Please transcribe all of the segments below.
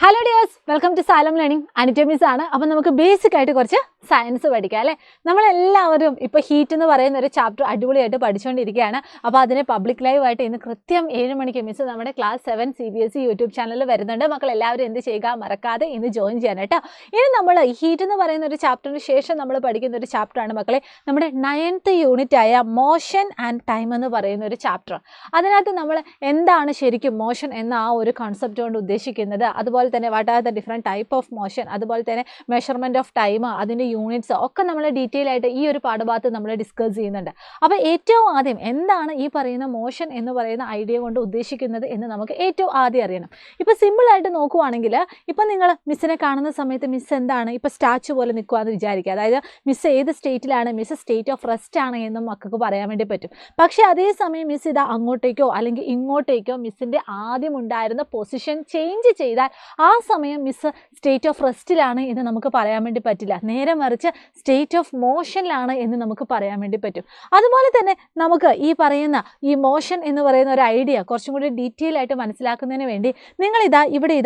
Hello dears, welcome to Salam learning. അനിറ്റമിസ് ആണ്. അപ്പം നമുക്ക് ബേസിക് ആയിട്ട് കുറച്ച് സയൻസ് പഠിക്കാം അല്ലേ. നമ്മളെല്ലാവരും ഇപ്പോൾ ഹീറ്റ് എന്ന് പറയുന്ന ഒരു ചാപ്റ്റർ അടിപൊളിയായിട്ട് പഠിച്ചുകൊണ്ടിരിക്കുകയാണ്. അപ്പോൾ അതിന് പബ്ലിക് ലൈവ് ആയിട്ട് ഇന്ന് കൃത്യം 7 മണിക്ക് മിസ് നമ്മുടെ ക്ലാസ് 7 CBSE യൂട്യൂബ് ചാനലിൽ വരുന്നുണ്ട്. മക്കൾ എല്ലാവരും എന്ത് ചെയ്യുക, മറക്കാതെ ഇന്ന് ജോയിൻ ചെയ്യാൻ കേട്ടോ. ഇനി നമ്മൾ ഹീറ്റ് എന്ന് പറയുന്ന ഒരു ചാപ്റ്ററിന് ശേഷം നമ്മൾ പഠിക്കുന്ന ഒരു ചാപ്റ്ററാണ് മക്കളെ നമ്മുടെ 9th യൂണിറ്റ് ആയ മോഷൻ ആൻഡ് ടൈം എന്ന് പറയുന്ന ഒരു ചാപ്റ്റർ. അതിനകത്ത് നമ്മൾ എന്താണ് ശരിക്കും മോഷൻ എന്ന ആ ഒരു കോൺസെപ്റ്റ് കൊണ്ട് ഉദ്ദേശിക്കുന്നത്, അതുപോലെ തന്നെ what are the different type of motion, അതുപോലെ തന്നെ മെഷർമെൻറ്റ് ഓഫ് ടൈം, അതിൻ്റെ യൂണിറ്റ്സ് ഒക്കെ നമ്മൾ ഡീറ്റെയിൽ ആയിട്ട് ഈ ഒരു പാഠഭാഗത്ത് നമ്മൾ ഡിസ്കസ് ചെയ്യുന്നുണ്ട്. അപ്പോൾ ഏറ്റവും ആദ്യം എന്താണ് ഈ പറയുന്ന മോഷൻ എന്ന് പറയുന്ന ഐഡിയ കൊണ്ട് ഉദ്ദേശിക്കുന്നത് എന്ന് നമുക്ക് ഏറ്റവും ആദ്യം അറിയണം. ഇപ്പോൾ സിമ്പിളായിട്ട് നോക്കുവാണെങ്കിൽ, ഇപ്പം നിങ്ങൾ മിസ്സിനെ കാണുന്ന സമയത്ത് മിസ് എന്താണ് ഇപ്പോൾ സ്റ്റാച്ചു പോലെ നിൽക്കുകയെന്ന് വിചാരിക്കുക. അതായത് മിസ് ഏത് സ്റ്റേറ്റിലാണ്, മിസ് സ്റ്റേറ്റ് ഓഫ് റെസ്റ്റ് ആണ് എന്നും മക്കൾക്ക് പറയാൻ വേണ്ടി പറ്റും. പക്ഷേ അതേസമയം മിസ് ഇതാ അങ്ങോട്ടേക്കോ അല്ലെങ്കിൽ ഇങ്ങോട്ടേക്കോ മിസ്സിൻ്റെ ആദ്യം ഉണ്ടായിരുന്ന പൊസിഷൻ ചേഞ്ച് ചെയ്താൽ ആ സമയം മിസ് സ്റ്റേറ്റ് ഓഫ് റെസ്റ്റിലാണ് എന്ന് നമുക്ക് പറയാൻ വേണ്ടി പറ്റില്ല. നേരെ മറിച്ച് സ്റ്റേറ്റ് ഓഫ് മോഷനിലാണ് എന്ന് നമുക്ക് പറയാൻ വേണ്ടി പറ്റും. അതുപോലെ തന്നെ നമുക്ക് ഈ പറയുന്ന ഈ മോഷൻ എന്ന് പറയുന്ന ഒരു ഐഡിയ കുറച്ചും കൂടി ഡീറ്റെയിൽ ആയിട്ട് മനസ്സിലാക്കുന്നതിന് വേണ്ടി നിങ്ങളിതാ ഇവിടെ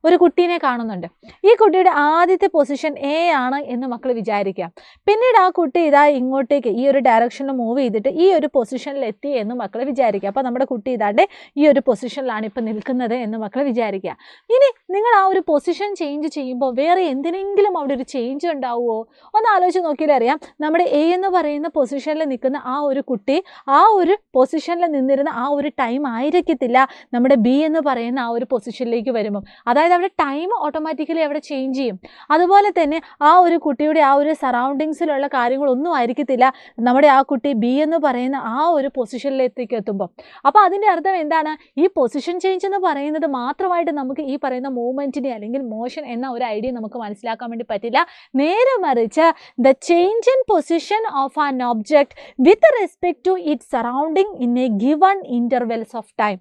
ഒരു കുട്ടീനെ കാണുന്നുണ്ട്. ഈ കുട്ടിയുടെ ആദ്യത്തെ പൊസിഷൻ എ ആണ് എന്ന് മക്കൾ വിചാരിക്കുക. പിന്നീട് ആ കുട്ടി ഇതാ ഇങ്ങോട്ടേക്ക് ഈ ഒരു ഡയറക്ഷനിൽ മൂവ് ചെയ്തിട്ട് ഈ ഒരു പൊസിഷനിൽ എത്തി എന്ന് മക്കൾ വിചാരിക്കുക. അപ്പോൾ നമ്മുടെ കുട്ടി ഇതാണ്ട് ഈ ഒരു പൊസിഷനിലാണ് ഇപ്പോൾ നിൽക്കുന്നത് എന്ന് മക്കൾ വിചാരിക്കുക. ഇനി നിങ്ങൾ ആ ഒരു പൊസിഷൻ ചേഞ്ച് ചെയ്യുമ്പോൾ വേറെ എന്തിനെങ്കിലും അവിടെ ഒരു ചേഞ്ച് ഉണ്ടാവുമോ? ഒന്ന് ആലോചിച്ച് നോക്കിയാൽ അറിയാം. നമ്മുടെ എ എന്ന് പറയുന്ന പൊസിഷനിൽ നിൽക്കുന്ന ആ ഒരു കുട്ടി ആ ഒരു പൊസിഷനിൽ നിന്നിരുന്ന ആ ഒരു ടൈം ആയിരിക്കത്തില്ല നമ്മുടെ ബി എന്ന് പറയുന്ന ആ ഒരു പൊസിഷനിലേക്ക് വരുമ്പം. അതായത് അവിടെ ടൈം ഓട്ടോമാറ്റിക്കലി അവിടെ ചേഞ്ച് ചെയ്യും. അതുപോലെ തന്നെ ആ ഒരു കുട്ടിയുടെ ആ ഒരു സറൗണ്ടിങ്സിലുള്ള കാര്യങ്ങളൊന്നും ആയിരിക്കത്തില്ല നമ്മുടെ ആ കുട്ടി ബി എന്ന് പറയുന്ന ആ ഒരു പൊസിഷനിലേക്ക് എത്തുമ്പോൾ. അപ്പോൾ അതിൻ്റെ അർത്ഥം എന്താണ്? ഈ പൊസിഷൻ ചേഞ്ച് എന്ന് പറയുന്നത് മാത്രമായിട്ട് നമുക്ക് ഈ പറയുന്ന മൂവ്മെൻറ്റിനെ അല്ലെങ്കിൽ മോഷൻ എന്ന ഒരു ഐഡിയ നമുക്ക് മനസ്സിലാക്കാൻ വേണ്ടി പറ്റില്ല. നേരെ മറിച്ച് the change in position of an object with respect to its surrounding in a given intervals of time.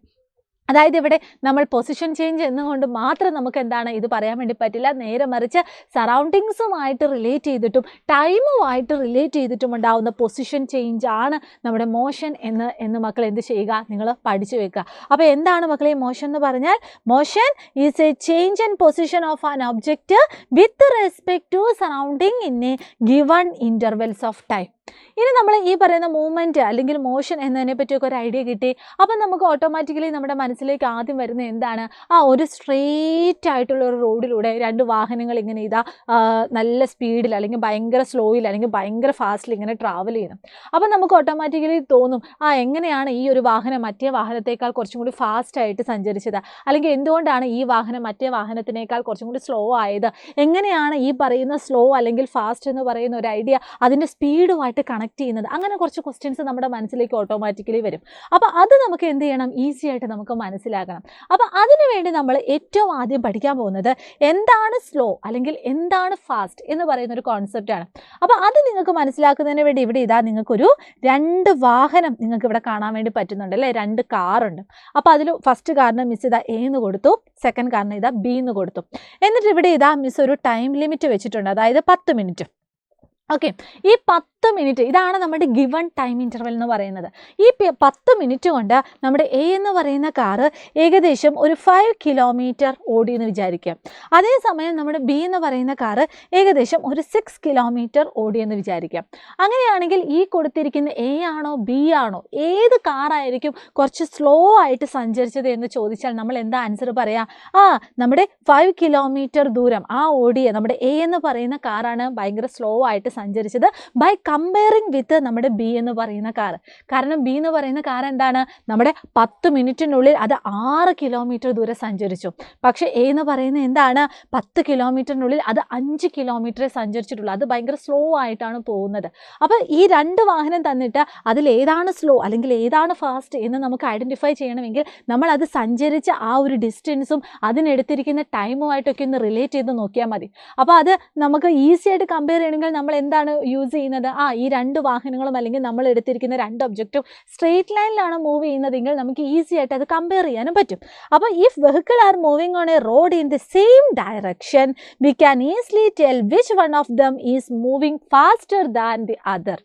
അതായത് ഇവിടെ നമ്മൾ പൊസിഷൻ ചേഞ്ച് എന്നുകൊണ്ട് മാത്രം നമുക്ക് എന്താണ് ഇത് പറയാൻ വേണ്ടി പറ്റില്ല. നേരെ മറിച്ച് സറൗണ്ടിങ്സുമായിട്ട് റിലേറ്റ് ചെയ്തിട്ടും ടൈമുമായിട്ട് റിലേറ്റ് ചെയ്തിട്ടും ഉണ്ടാവുന്ന പൊസിഷൻ ചേഞ്ച് ആണ് നമ്മുടെ മോഷൻ എന്ന് മക്കൾ എന്ത് ചെയ്യുക, നിങ്ങൾ പഠിച്ചു വെക്കുക. അപ്പോൾ എന്താണ് മക്കളെ മോഷൻ എന്ന് പറഞ്ഞാൽ? Motion is a change in position of an object with respect to surrounding in a given intervals of time. ഇനി നമ്മൾ ഈ പറയുന്ന മൂവ്മെൻറ്റ് അല്ലെങ്കിൽ മോഷൻ എന്നതിനെ പറ്റിയൊക്കെ ഒരു ഐഡിയ കിട്ടി. അപ്പം നമുക്ക് ഓട്ടോമാറ്റിക്കലി നമ്മുടെ മനസ്സിലേക്ക് ആദ്യം വരുന്നത് എന്താണ്? ഒരു സ്ട്രെയിറ്റ് ആയിട്ടുള്ള ഒരു റോഡിലൂടെ 2 വാഹനങ്ങൾ ഇങ്ങനെ നല്ല സ്പീഡിൽ അല്ലെങ്കിൽ ഭയങ്കര സ്ലോയിൽ അല്ലെങ്കിൽ ഭയങ്കര ഫാസ്റ്റിൽ ഇങ്ങനെ ട്രാവൽ ചെയ്യുന്നു. അപ്പം നമുക്ക് ഓട്ടോമാറ്റിക്കലി തോന്നും, എങ്ങനെയാണ് ഈ ഒരു വാഹനം മറ്റേ വാഹനത്തേക്കാൾ കുറച്ചും കൂടി ഫാസ്റ്റായിട്ട് സഞ്ചരിച്ചത്, അല്ലെങ്കിൽ എന്തുകൊണ്ടാണ് ഈ വാഹനം മറ്റേ വാഹനത്തിനേക്കാൾ കുറച്ചും കൂടി സ്ലോ ആയത്, എങ്ങനെയാണ് ഈ പറയുന്ന സ്ലോ അല്ലെങ്കിൽ ഫാസ്റ്റ് എന്ന് പറയുന്ന ഒരു ഐഡിയ അതിൻ്റെ സ്പീഡുമായിട്ട് കണക്ട് ചെയ്യുന്നത്. അങ്ങനെ കുറച്ച് ക്വസ്റ്റ്യൻസ് നമ്മുടെ മനസ്സിലേക്ക് ഓട്ടോമാറ്റിക്കലി വരും. അപ്പോൾ അത് നമുക്ക് എന്ത് ചെയ്യണം? ഈസി ആയിട്ട് നമുക്ക് മനസ്സിലാക്കണം. അപ്പോൾ അതിനുവേണ്ടി നമ്മൾ ഏറ്റവും ആദ്യം പഠിക്കാൻ പോകുന്നത് എന്താണ് സ്ലോ അല്ലെങ്കിൽ എന്താണ് ഫാസ്റ്റ് എന്ന് പറയുന്ന ഒരു കോൺസെപ്റ്റാണ്. അപ്പോൾ അത് നിങ്ങൾക്ക് മനസ്സിലാക്കുന്നതിന് വേണ്ടി ഇവിടെ നിങ്ങൾക്കൊരു 2 വാഹനം നിങ്ങൾക്ക് ഇവിടെ കാണാൻ വേണ്ടി പറ്റുന്നുണ്ട് അല്ലേ. 2 കാറുണ്ട്. അപ്പോൾ അതിൽ ഫസ്റ്റ് കാറിന് മിസ് എ എന്ന് കൊടുത്തു, സെക്കൻഡ് കാറിന് ബി എന്ന് കൊടുത്തു. എന്നിട്ട് ഇവിടെ മിസ് ഒരു ടൈം ലിമിറ്റ് വെച്ചിട്ടുണ്ട്, അതായത് 10 മിനിറ്റ്. ഓക്കെ, ഈ 10 മിനിറ്റ് ഇതാണ് നമ്മുടെ ഗിവൺ ടൈം ഇൻ്റർവെൽ എന്ന് പറയുന്നത്. ഈ 10 മിനിറ്റ് കൊണ്ട് നമ്മുടെ എ എന്ന് പറയുന്ന കാറ് ഏകദേശം ഒരു 5 കിലോമീറ്റർ ഓടി എന്ന് വിചാരിക്കാം. അതേസമയം നമ്മുടെ ബി എന്ന് പറയുന്ന കാറ് ഏകദേശം ഒരു 6 കിലോമീറ്റർ ഓടി എന്ന് വിചാരിക്കാം. അങ്ങനെയാണെങ്കിൽ ഈ കൊടുത്തിരിക്കുന്ന എ ആണോ ബി ആണോ, ഏത് കാറായിരിക്കും കുറച്ച് സ്ലോ ആയിട്ട് സഞ്ചരിച്ചത് എന്ന് ചോദിച്ചാൽ നമ്മൾ എന്താ ആൻസർ പറയാം? നമ്മുടെ 5 കിലോമീറ്റർ ദൂരം ഓടിയ നമ്മുടെ എ എന്ന് പറയുന്ന കാറാണ് ഭയങ്കര സ്ലോ ആയിട്ട് സഞ്ചരിച്ചത് ബൈ കമ്പയറിങ് വിത്ത് നമ്മുടെ ബി എന്ന് പറയുന്ന കാർ. കാരണം ബി എന്ന് പറയുന്ന കാർ എന്താണ്, നമ്മുടെ 10 മിനിറ്റിനുള്ളിൽ അത് 6 കിലോമീറ്റർ ദൂരം സഞ്ചരിച്ചു. പക്ഷേ എ എന്ന് പറയുന്നത് എന്താണ്, 10 കിലോമീറ്ററിനുള്ളിൽ അത് 5 കിലോമീറ്ററേ സഞ്ചരിച്ചിട്ടുള്ളൂ. അത് ഭയങ്കര സ്ലോ ആയിട്ടാണ് പോകുന്നത്. അപ്പോൾ ഈ 2 വാഹനം തന്നിട്ട് അതിലേതാണ് സ്ലോ അല്ലെങ്കിൽ ഏതാണ് ഫാസ്റ്റ് എന്ന് നമുക്ക് ഐഡൻറ്റിഫൈ ചെയ്യണമെങ്കിൽ നമ്മൾ അത് സഞ്ചരിച്ച ആ ഒരു ഡിസ്റ്റൻസും അതിനെടുത്തിരിക്കുന്ന ടൈമുമായിട്ടൊക്കെ ഒന്ന് റിലേറ്റ് ചെയ്ത് നോക്കിയാൽ മതി. അപ്പോൾ അത് നമുക്ക് ഈസി ആയിട്ട് കമ്പയർ ചെയ്യണമെങ്കിൽ നമ്മൾ എന്താണ് യൂസ് ചെയ്യുന്നത്? ഈ രണ്ട് വാഹനങ്ങളും അല്ലെങ്കിൽ നമ്മൾ എടുത്തിരിക്കുന്ന രണ്ട് ഒബ്ജക്റ്റും സ്ട്രെയിറ്റ് ലൈനിലാണ് മൂവ് ചെയ്യുന്നതെങ്കിൽ നമുക്ക് ഈസി ആയിട്ട് അത് കമ്പയർ ചെയ്യാനും പറ്റും. അപ്പോൾ if vehicle are moving on a road in the same direction we can easily tell which one of them is moving faster than the other.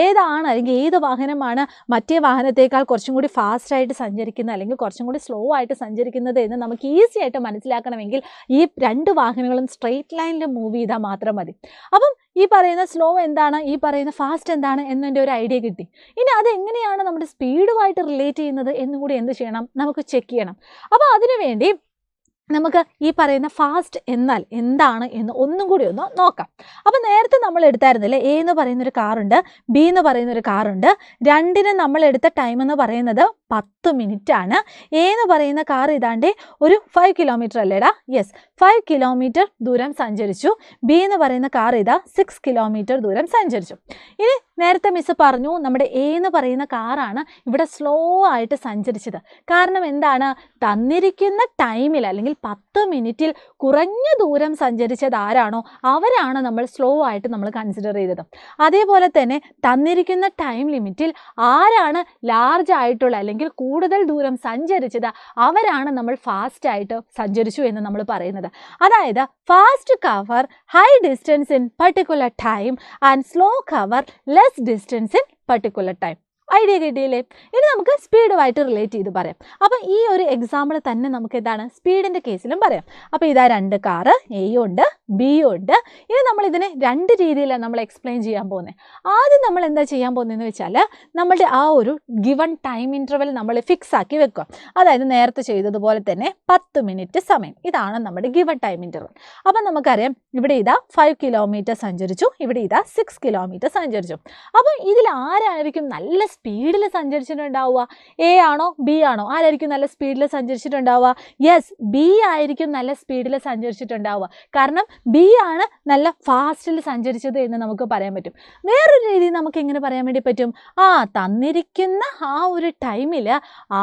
ഏതാണ് അല്ലെങ്കിൽ ഏത് വാഹനമാണ് മറ്റേ വാഹനത്തേക്കാൾ കുറച്ചും കൂടി ഫാസ്റ്റായിട്ട് സഞ്ചരിക്കുന്നത് അല്ലെങ്കിൽ കുറച്ചും കൂടി സ്ലോ ആയിട്ട് സഞ്ചരിക്കുന്നത് എന്ന് നമുക്ക് ഈസി ആയിട്ട് മനസ്സിലാക്കണമെങ്കിൽ ഈ രണ്ട് വാഹനങ്ങളും സ്ട്രെയിറ്റ് ലൈനിൽ മൂവ് ചെയ്താൽ മാത്രം മതി. അപ്പം ഈ പറയുന്ന സ്ലോ എന്താണ്, ഈ പറയുന്ന ഫാസ്റ്റ് എന്താണ് എന്നതിൻ്റെ ഒരു ഐഡിയ കിട്ടി. ഇനി അതെങ്ങനെയാണ് നമ്മുടെ സ്പീഡുമായിട്ട് റിലേറ്റ് ചെയ്യുന്നത് എന്നും കൂടി എന്ത് ചെയ്യണം, നമുക്ക് ചെക്ക് ചെയ്യണം. അപ്പോൾ അതിനുവേണ്ടി നമുക്ക് ഈ പറയുന്ന ഫാസ്റ്റ് എന്നാൽ എന്താണ് എന്ന് ഒന്നും കൂടി ഒന്ന് നോക്കാം. അപ്പോൾ നേരത്തെ നമ്മൾ എടുത്തായിരുന്നില്ലേ, എ എന്ന് പറയുന്നൊരു കാറുണ്ട്, ബി എന്ന് പറയുന്നൊരു കാറുണ്ട്. രണ്ടിനും നമ്മൾ എടുത്ത ടൈം എന്ന് പറയുന്നത് 10 മിനിറ്റ് ആണ്. എ എന്ന് പറയുന്ന കാർ ഇതാണ്ട് ഒരു 5 കിലോമീറ്റർ അല്ലേടാ? യെസ്, 5 കിലോമീറ്റർ ദൂരം സഞ്ചരിച്ചു. ബി എന്ന് പറയുന്ന കാർ ഇതാ 6 കിലോമീറ്റർ ദൂരം സഞ്ചരിച്ചു. ഇനി നേരത്തെ മിസ് പറഞ്ഞു നമ്മുടെ എ എന്ന് പറയുന്ന കാറാണ് ഇവിടെ സ്ലോ ആയിട്ട് സഞ്ചരിച്ചത്. കാരണം എന്താണ്, തന്നിരിക്കുന്ന ടൈമിൽ അല്ലെങ്കിൽ 10 മിനിറ്റിൽ കുറഞ്ഞ ദൂരം സഞ്ചരിച്ചത് ആരാണോ അവരാണ് നമ്മൾ സ്ലോ ആയിട്ട് നമ്മൾ കൺസിഡർ ചെയ്തത്. അതേപോലെ തന്നെ തന്നിരിക്കുന്ന ടൈം ലിമിറ്റിൽ ആരാണ് ലാർജ് ആയിട്ടുള്ള അല്ലെങ്കിൽ കൂടുതൽ ദൂരം സഞ്ചരിച്ചത് അവരാണ് നമ്മൾ ഫാസ്റ്റ് ആയിട്ട് സഞ്ചരിച്ചു എന്ന് നമ്മൾ പറയുന്നത്. അതായത് fast cover high distance in particular time and slow cover less distance in particular time. Idea കിട്ടിയില്ലേ? ഇനി നമുക്ക് സ്പീഡുമായിട്ട് റിലേറ്റ് ചെയ്ത് പറയാം. അപ്പം ഈ ഒരു എക്സാമ്പിൾ തന്നെ നമുക്ക് എന്താണ് സ്പീഡിൻ്റെ കേസിലും പറയാം. അപ്പോൾ ഇതാ രണ്ട് കാറ്, എയും ഉണ്ട് ബിയും ഉണ്ട്. ഇനി നമ്മൾ ഇതിനെ രണ്ട് രീതിയിലാണ് നമ്മൾ എക്സ്പ്ലെയിൻ ചെയ്യാൻ പോകുന്നത്. ആദ്യം നമ്മൾ എന്താ ചെയ്യാൻ പോകുന്നതെന്ന് വെച്ചാൽ നമ്മളുടെ ആ ഒരു ഗിവൺ ടൈം ഇൻ്റർവെൽ നമ്മൾ ഫിക്സ് ആക്കി വെക്കുക. അതായത് നേരത്തെ ചെയ്തതുപോലെ തന്നെ 10 മിനിറ്റ് സമയം, ഇതാണ് നമ്മുടെ ഗിവൺ ടൈം ഇൻ്റർവെൽ. അപ്പം നമുക്കറിയാം ഇവിടെ ഇതാ 5 കിലോമീറ്റർ സഞ്ചരിച്ചു, ഇവിടെ ഇതാ 6 കിലോമീറ്റർ സഞ്ചരിച്ചു. അപ്പം ഇതിൽ ആരായിരിക്കും നല്ല സ്പീഡിൽ സഞ്ചരിച്ചിട്ടുണ്ടാവുക? എ ആണോ ബി ആണോ? ആരായിരിക്കും നല്ല സ്പീഡിൽ സഞ്ചരിച്ചിട്ടുണ്ടാവുക? യെസ്, ബി ആയിരിക്കും നല്ല സ്പീഡിൽ സഞ്ചരിച്ചിട്ടുണ്ടാവുക. കാരണം ബി ആണ് നല്ല ഫാസ്റ്റിൽ സഞ്ചരിച്ചത് എന്ന് നമുക്ക് പറയാൻ പറ്റും. വേറൊരു രീതിയിൽ നമുക്ക് എങ്ങനെ പറയാൻ വേണ്ടി പറ്റും? തന്നിരിക്കുന്ന ആ ഒരു ടൈമിൽ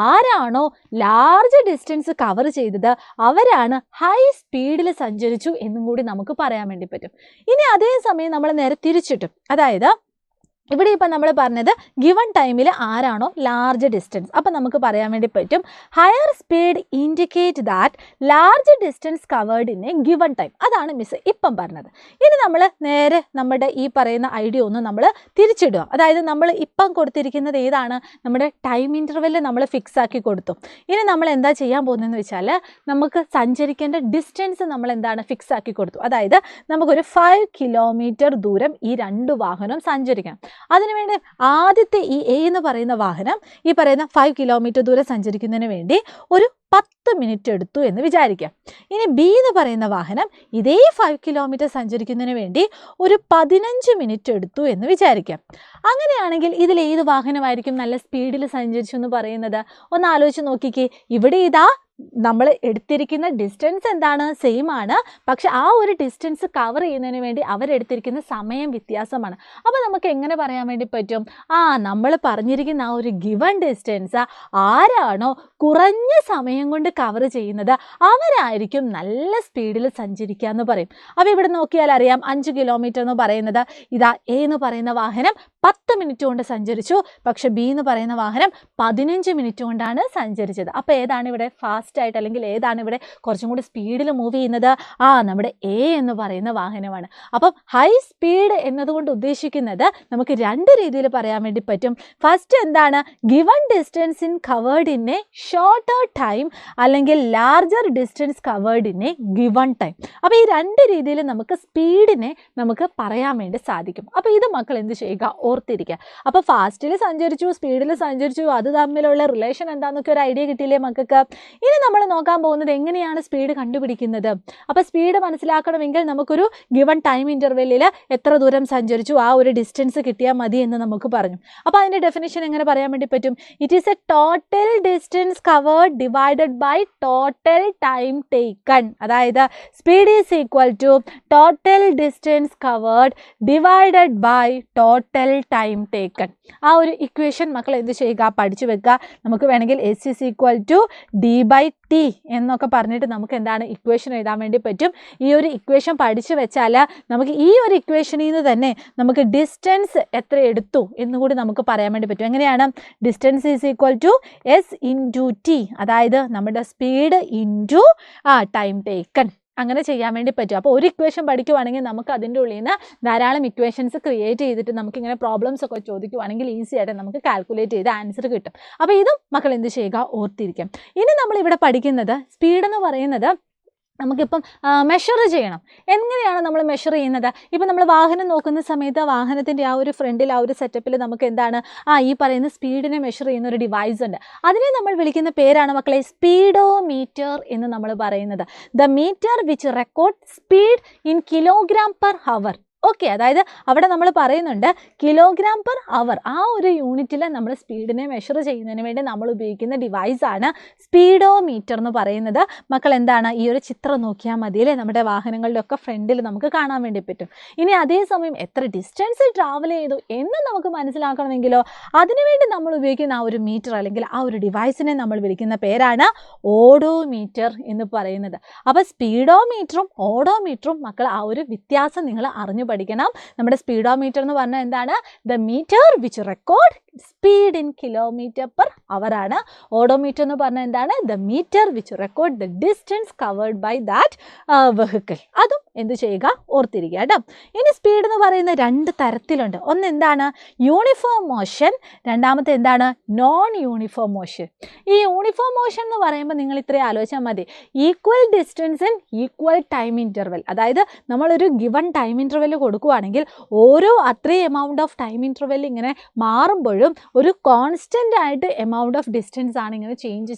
ആരാണോ ലാർജ് ഡിസ്റ്റൻസ് കവർ ചെയ്തത് അവരാണ് ഹൈ സ്പീഡിൽ സഞ്ചരിച്ചു എന്നും കൂടി നമുക്ക് പറയാൻ വേണ്ടി പറ്റും. ഇനി അതേസമയം നമ്മൾ നേരെ തിരിച്ചിട്ടും, അതായത് ഇവിടെ ഇപ്പം നമ്മൾ പറഞ്ഞത് ഗിവൺ ടൈമിൽ ആരാണോ ലാർജ് ഡിസ്റ്റൻസ്, അപ്പം നമുക്ക് പറയാൻ വേണ്ടി പറ്റും higher speed indicate that large distance covered in a given time. അതാണ് മിസ് ഇപ്പം പറഞ്ഞത്. ഇനി നമ്മൾ നേരെ നമ്മുടെ ഈ പറയുന്ന ഐഡിയ ഒന്ന് നമ്മൾ തിരിച്ചിടുക. അതായത് നമ്മൾ ഇപ്പം കൊടുത്തിരിക്കുന്നത് ഏതാണ്, നമ്മുടെ ടൈം ഇൻ്റർവെല്ലിൽ നമ്മൾ ഫിക്സ് ആക്കി കൊടുത്തു. ഇനി നമ്മൾ എന്താ ചെയ്യാൻ പോകുന്നതെന്ന് വെച്ചാൽ നമുക്ക് സഞ്ചരിക്കേണ്ട ഡിസ്റ്റൻസ് നമ്മൾ എന്താണ് ഫിക്സ് ആക്കി കൊടുത്തു. അതായത് നമുക്കൊരു 5 കിലോമീറ്റർ ദൂരം ഈ രണ്ട് വാഹനം സഞ്ചരിക്കണം. അതിനുവേണ്ടി ആദ്യത്തെ ഈ എ എന്ന് പറയുന്ന വാഹനം ഈ പറയുന്ന 5 കിലോമീറ്റർ ദൂരം സഞ്ചരിക്കുന്നതിന് വേണ്ടി ഒരു 10 മിനിറ്റ് എടുത്തു എന്ന് വിചാരിക്കാം. ഇനി ബി എന്ന് പറയുന്ന വാഹനം ഇതേ 5 കിലോമീറ്റർ സഞ്ചരിക്കുന്നതിന് വേണ്ടി ഒരു 15 മിനിറ്റ് എടുത്തു എന്ന് വിചാരിക്കാം. അങ്ങനെയാണെങ്കിൽ ഇതിൽ ഏത് വാഹനമായിരിക്കും നല്ല സ്പീഡിൽ സഞ്ചരിച്ചു എന്ന് പറയുന്നത്? ഒന്ന് ആലോചിച്ച് നോക്കിക്കേ. ഇവിടെ ഇതാ നമ്മൾ എടുത്തിരിക്കുന്ന ഡിസ്റ്റൻസ് എന്താണ്, സെയിം ആണ്. പക്ഷെ ആ ഒരു ഡിസ്റ്റൻസ് കവർ ചെയ്യുന്നതിന് വേണ്ടി അവരെടുത്തിരിക്കുന്ന സമയം വ്യത്യാസമാണ്. അപ്പോൾ നമുക്ക് എങ്ങനെ പറയാൻ വേണ്ടി പറ്റും? നമ്മൾ പറഞ്ഞിരിക്കുന്ന ആ ഒരു ഗിവൺ ഡിസ്റ്റൻസ് ആരാണോ കുറഞ്ഞ സമയം കൊണ്ട് കവർ ചെയ്യുന്നത് അവരായിരിക്കും നല്ല സ്പീഡിൽ സഞ്ചരിക്കുക എന്ന് പറയും. അപ്പോൾ ഇവിടെ നോക്കിയാൽ അറിയാം 5 കിലോമീറ്റർ എന്ന് പറയുന്നത് ഇതാ എ എന്ന് പറയുന്ന വാഹനം 10 മിനിറ്റ് കൊണ്ട് സഞ്ചരിച്ചു. പക്ഷെ ബി എന്ന് പറയുന്ന വാഹനം 15 മിനിറ്റ് കൊണ്ടാണ് സഞ്ചരിച്ചത്. അപ്പോൾ ഏതാണ് ഇവിടെ ഫാസ്റ്റ് ആയിട്ട് അല്ലെങ്കിൽ ഏതാണ് ഇവിടെ കുറച്ചും കൂടി സ്പീഡിൽ മൂവ് ചെയ്യുന്നത്? നമ്മുടെ എ എന്ന് പറയുന്ന വാഹനമാണ്. അപ്പം ഹൈ സ്പീഡ് എന്നതുകൊണ്ട് ഉദ്ദേശിക്കുന്നത് നമുക്ക് രണ്ട് രീതിയിൽ പറയാൻ വേണ്ടി പറ്റും. ഫസ്റ്റ് എന്താണ്, given distance in covered in a shorter time അല്ലെങ്കിൽ larger distance covered in a given time. അപ്പോൾ ഈ രണ്ട് രീതിയിൽ നമുക്ക് സ്പീഡിനെ നമുക്ക് പറയാൻ വേണ്ടി സാധിക്കും. അപ്പോൾ ഇത് മക്കൾ എന്ത് ചെയ്യുക, ഓർത്തിരിക്കുക. അപ്പോൾ ഫാസ്റ്റിൽ സഞ്ചരിച്ചു സ്പീഡിൽ സഞ്ചരിച്ചു അത് തമ്മിലുള്ള റിലേഷൻ എന്താണെന്നൊക്കെ ഒരു ഐഡിയ കിട്ടിയില്ലേ മക്കൾക്ക്? ഇനി നമ്മൾ നോക്കാൻ പോകുന്നത് എങ്ങനെയാണ് സ്പീഡ് കണ്ടുപിടിക്കുന്നത്. അപ്പോൾ സ്പീഡ് മനസ്സിലാക്കണമെങ്കിൽ നമുക്കൊരു ഗിവൺ ടൈം ഇൻ്റർവെല്ലിൽ എത്ര ദൂരം സഞ്ചരിച്ചു ആ ഒരു ഡിസ്റ്റൻസ് കിട്ടിയാൽ മതി എന്ന് നമുക്ക് പറഞ്ഞു. അപ്പോൾ അതിൻ്റെ ഡെഫിനിഷൻ എങ്ങനെ പറയാൻ വേണ്ടി പറ്റും? It is a total distance covered divided by total time taken. അതായത് speed is equal to total distance covered divided by total time taken. ആ ഒരു ഇക്വേഷൻ മക്കൾ എന്ത് ചെയ്യുക, പഠിച്ചു വെക്കുക. നമുക്ക് വേണമെങ്കിൽ S is equal to D by t എന്നൊക്കെ പറഞ്ഞിട്ട് നമുക്ക് എന്താണ് ഇക്വേഷൻ എഴുതാൻ വേണ്ടി പറ്റും. ഈ ഒരു ഇക്വേഷൻ പഠിച്ചു വെച്ചാൽ നമുക്ക് ഈ ഒരു ഇക്വേഷനിൽ നിന്ന് തന്നെ നമുക്ക് ഡിസ്റ്റൻസ് എത്ര എടുത്തു എന്നുകൂടി നമുക്ക് പറയാൻ വേണ്ടി പറ്റും. എങ്ങനെയാണ്? Distance is equal to S into T, അതായത് നമ്മുടെ സ്പീഡ് ഇൻറ്റു ടൈം ടേക്കൺ. അങ്ങനെ ചെയ്യാൻ വേണ്ടി പറ്റും. അപ്പോൾ ഒരു ഇക്വേഷൻ പഠിക്കുവാണെങ്കിൽ നമുക്ക് അതിൻ്റെ ഉള്ളിൽ നിന്ന് ധാരാളം ഇക്വേഷൻസ് ക്രിയേറ്റ് ചെയ്തിട്ട് നമുക്കിങ്ങനെ പ്രോബ്ലംസ് ഒക്കെ ചോദിക്കുവാണെങ്കിൽ ഈസി ആയിട്ട് നമുക്ക് കാൽക്കുലേറ്റ് ചെയ്ത് ആൻസർ കിട്ടും. അപ്പോൾ ഇതും മക്കൾ എന്ത് ചെയ്യുക? ഓർത്തിരിക്കാം. ഇനി നമ്മളിവിടെ പഠിക്കുന്നത് സ്പീഡ് എന്ന് പറയുന്നത് നമുക്കിപ്പം മെഷർ ചെയ്യണം. എങ്ങനെയാണ് നമ്മൾ മെഷർ ചെയ്യുന്നത്? ഇപ്പം നമ്മൾ വാഹനം നോക്കുന്ന സമയത്ത് വാഹനത്തിൻ്റെ ആ ഒരു ഫ്രണ്ടിൽ ആ ഒരു സെറ്റപ്പിൽ നമുക്ക് എന്താണ് ഈ പറയുന്ന സ്പീഡിനെ മെഷർ ചെയ്യുന്ന ഒരു ഡിവൈസ് ഉണ്ട്. അതിനെ നമ്മൾ വിളിക്കുന്ന പേരാണ് മക്കളെ സ്പീഡോമീറ്റർ എന്ന് നമ്മൾ പറയുന്നത്. The meter which record speed in kilogram per hour. Okay, അതായത് അവിടെ നമ്മൾ പറയുന്നുണ്ട് കിലോഗ്രാം പെർ അവർ, ആ ഒരു യൂണിറ്റിൽ നമ്മൾ സ്പീഡിനെ മെഷർ ചെയ്യുന്നതിന് വേണ്ടി നമ്മൾ ഉപയോഗിക്കുന്ന ഡിവൈസാണ് സ്പീഡോമീറ്റർ എന്ന് പറയുന്നത്. മക്കൾ എന്താണ് ഈ ഒരു ചിത്രം നോക്കിയാൽ മതിയല്ലേ, നമ്മുടെ വാഹനങ്ങളുടെ ഒക്കെ ഫ്രണ്ടിൽ നമുക്ക് കാണാൻ വേണ്ടി പറ്റും. ഇനി അതേസമയം എത്ര ഡിസ്റ്റൻസ് ട്രാവൽ ചെയ്തു എന്ന് നമുക്ക് മനസ്സിലാക്കണമെങ്കിലോ അതിനുവേണ്ടി നമ്മൾ ഉപയോഗിക്കുന്ന ആ ഒരു മീറ്റർ അല്ലെങ്കിൽ ആ ഒരു ഡിവൈസിനെ നമ്മൾ വിളിക്കുന്ന പേരാണ് ഓഡോമീറ്റർ എന്ന് പറയുന്നത്. അപ്പോൾ സ്പീഡോമീറ്ററും ഓഡോമീറ്ററും മക്കൾ ആ ഒരു വ്യത്യാസം നിങ്ങൾ അറിഞ്ഞു പഠിക്കണം. നമ്മുടെ സ്പീഡോമീറ്റർ എന്ന് പറഞ്ഞാൽ എന്താണ്? The meter which record speed in kilometre per hour ആണ്. ഓഡോമീറ്റർ എന്ന് പറഞ്ഞാൽ എന്താണ്? The meter which record the distance covered by that vehicle. അതും എന്ത് ചെയ്യുക? ഓർത്തിരിക്കുക കേട്ടോ. ഇനി സ്പീഡ് എന്ന് പറയുന്ന രണ്ട് തരത്തിലുണ്ട്. ഒന്ന് എന്താണ്? യൂണിഫോം മോഷൻ, രണ്ടാമത്തെ എന്താണ്? Non uniform motion. ഈ യൂണിഫോം മോഷൻ എന്ന് പറയുമ്പോൾ നിങ്ങൾ ഇത്രയും ആലോചിച്ചാൽ മതി. Equal distance in equal time interval. അതായത് നമ്മളൊരു ഗിവൺ ടൈം ഇൻ്റർവെൽ കൊടുക്കുകയാണെങ്കിൽ ഓരോ അത്രയും എമൗണ്ട് ഓഫ് ടൈം ഇൻ്റർവെൽ ഇങ്ങനെ മാറുമ്പോഴും ഒരു കോൺസ്റ്റൻ്റ് ആയിട്ട് എമൗണ്ട് ഓഫ് ഡിസ്റ്റൻസ് ആണ് ഇങ്ങനെ ചേഞ്ച്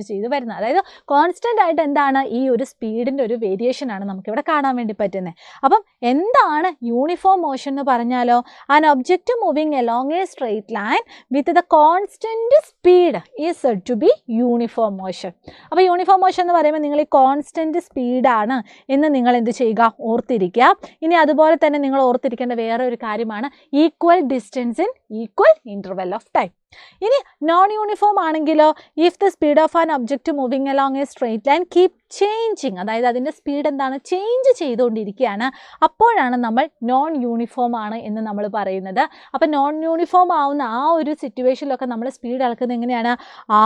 ചെയ്ത് വരുന്നത്. അതായത് കോൺസ്റ്റൻ്റ് ആയിട്ട് എന്താണ്? ഈ ഒരു സ്പീഡിൻ്റെ ഒരു വേരിയേഷൻ ആണ് നമുക്കിവിടെ കാണാൻ വേണ്ടി പറ്റുന്നത്. അപ്പം എന്താണ് യൂണിഫോം മോഷൻ എന്ന് പറഞ്ഞാലോ? An object moving along a straight line with the constant speed is said to be uniform motion. അപ്പോൾ യൂണിഫോം മോഷൻ എന്ന് പറയുമ്പോൾ നിങ്ങൾ ഈ കോൺസ്റ്റൻറ്റ് സ്പീഡാണ് എന്ന് നിങ്ങൾ എന്ത് ചെയ്യുക? ഓർത്തിരിക്കുക. ഇനി അതുപോലെ തന്നെ നിങ്ങൾ ഓർത്തിരിക്കേണ്ട വേറെ ഒരു കാര്യമാണ് equal distance in equal interval of time. ഇനി നോൺ യൂണിഫോം ആണെങ്കിലോ, if the speed of an object moving along A straight line keep changing, അതായത് അതിൻ്റെ സ്പീഡ് എന്താണ്? ചേഞ്ച് ചെയ്തുകൊണ്ടിരിക്കുകയാണ്, അപ്പോഴാണ് നമ്മൾ നോൺ യൂണിഫോം ആണ് എന്ന് നമ്മൾ പറയുന്നത്. അപ്പം നോൺ യൂണിഫോം ആവുന്ന ആ ഒരു സിറ്റുവേഷനിലൊക്കെ നമ്മൾ സ്പീഡ് അളക്കുന്നത് എങ്ങനെയാണ്?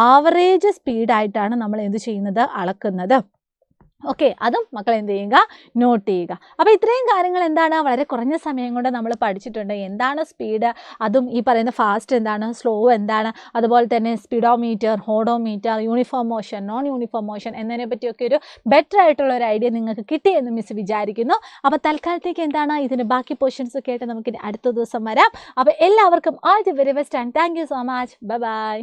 ആവറേജ് സ്പീഡായിട്ടാണ് നമ്മൾ എന്ത് ചെയ്യുന്നത്? അളക്കുന്നത്. ഓക്കെ, അതും മക്കൾ എന്ത് ചെയ്യുക? നോട്ട് ചെയ്യുക. അപ്പോൾ ഇത്രയും കാര്യങ്ങൾ എന്താണ് വളരെ കുറഞ്ഞ സമയം കൊണ്ട് നമ്മൾ പഠിച്ചിട്ടുണ്ട്. എന്താണ് സ്പീഡ്, അതും ഈ പറയുന്ന ഫാസ്റ്റ് എന്താണ്, സ്ലോ എന്താണ്, അതുപോലെ തന്നെ speedometer, odometer, uniform motion, non uniform motion എന്നതിനെ പറ്റിയൊക്കെ ഒരു ബെറ്റർ ആയിട്ടുള്ള ഒരു ഐഡിയ നിങ്ങൾക്ക് കിട്ടിയെന്ന് മിസ് വിചാരിക്കുന്നു. അപ്പോൾ തൽക്കാലത്തേക്ക് എന്താണ് ഇതിൻ്റെ ബാക്കി പോർഷൻസ് ഒക്കെ ആയിട്ട് നമുക്ക് അടുത്ത ദിവസം വരാം. അപ്പോൾ എല്ലാവർക്കും all the very best and thank you so much. Bye bye.